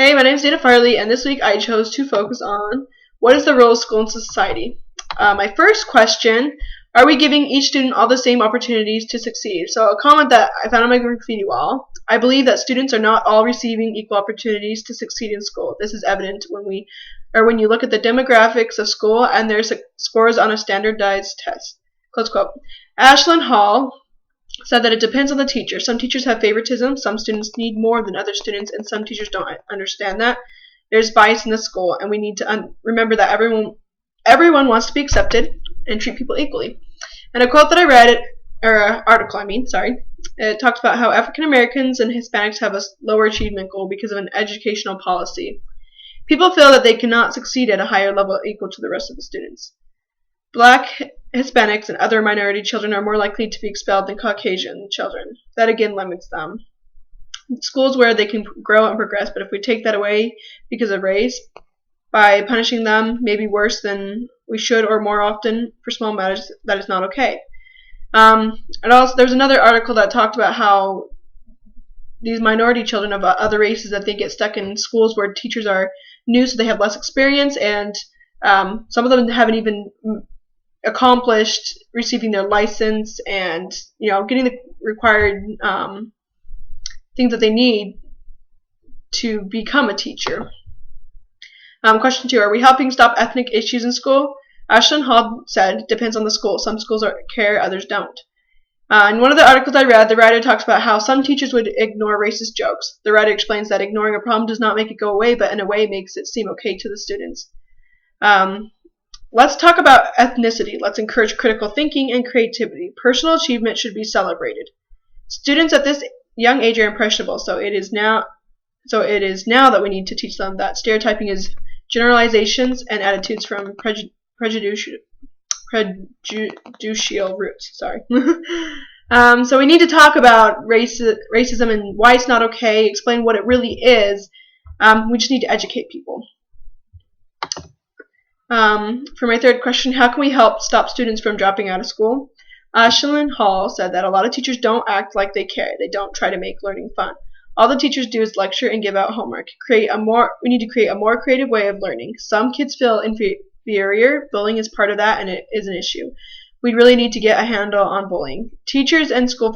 Hey, my name is Dana Farley, and this week I chose to focus on what is the role of school in society. My first question, are we giving each student all the same opportunities to succeed? So a comment that I found on my graffiti wall, I believe that students are not all receiving equal opportunities to succeed in school. This is evident when you look at the demographics of school and their scores on a standardized test. Close quote. Ashlyn Hall said that it depends on the teacher. Some teachers have favoritism, some students need more than other students, and some teachers don't understand that. There's bias in the school, and we need to remember that everyone wants to be accepted and treat people equally. And a quote that I read, article, it talks about how African Americans and Hispanics have a lower achievement goal because of an educational policy. People feel that they cannot succeed at a higher level equal to the rest of the students. Black, Hispanics, and other minority children are more likely to be expelled than Caucasian children. That again limits them. Schools where they can grow and progress, but if we take that away because of race, by punishing them maybe worse than we should or more often for small matters, that is not okay. And also there's another article that talked about how these minority children of other races, that they get stuck in schools where teachers are new, so they have less experience, and some of them haven't even accomplished receiving their license and getting the required things that they need to become a teacher. Question 2, are we helping stop ethnic issues in school? Ashlyn Hall said, depends on the school. Some schools care, others don't. In one of the articles I read, the writer talks about how some teachers would ignore racist jokes. The writer explains that ignoring a problem does not make it go away, but in a way makes it seem okay to the students. Let's talk about ethnicity. Let's encourage critical thinking and creativity. Personal achievement should be celebrated. Students at this young age are impressionable, so it is now that we need to teach them that stereotyping is generalizations and attitudes from prejudicial roots. So we need to talk about racism and why it's not okay, explain what it really is. We just need to educate people. For my third question, how can we help stop students from dropping out of school? Ashlyn Hall said that a lot of teachers don't act like they care. They don't try to make learning fun. All the teachers do is lecture and give out homework. We need to create a more creative way of learning. Some kids feel inferior. Bullying is part of that, and it is an issue. We really need to get a handle on bullying. Teachers and school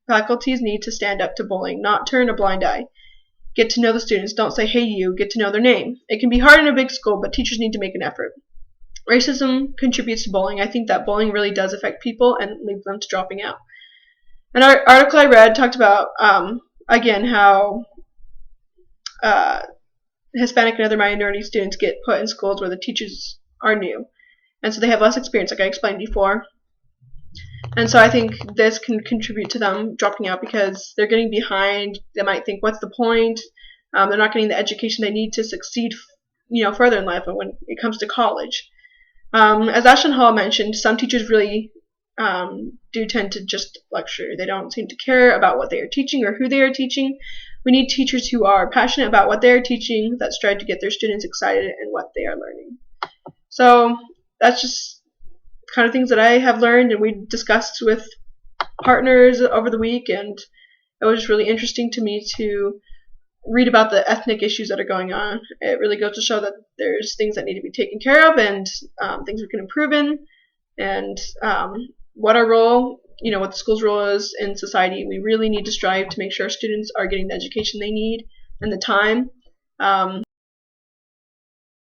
faculties need to stand up to bullying, not turn a blind eye. Get to know the students. Don't say, hey you, get to know their name. It can be hard in a big school, but teachers need to make an effort. Racism contributes to bullying. I think that bullying really does affect people and leads them to dropping out. An article I read talked about, again, how Hispanic and other minority students get put in schools where the teachers are new, and so they have less experience, like I explained before. And so I think this can contribute to them dropping out because they're getting behind. They might think, what's the point? They're not getting the education they need to succeed, further in life when it comes to college. As Ashlyn Hall mentioned, some teachers really do tend to just lecture. They don't seem to care about what they are teaching or who they are teaching. We need teachers who are passionate about what they are teaching, that strive to get their students excited in what they are learning. So that's just kind of things that I have learned and we discussed with partners over the week, and it was really interesting to me to read about the ethnic issues that are going on. It really goes to show that there's things that need to be taken care of and things we can improve in, and what our role, what the school's role is in society. We really need to strive to make sure our students are getting the education they need and the time.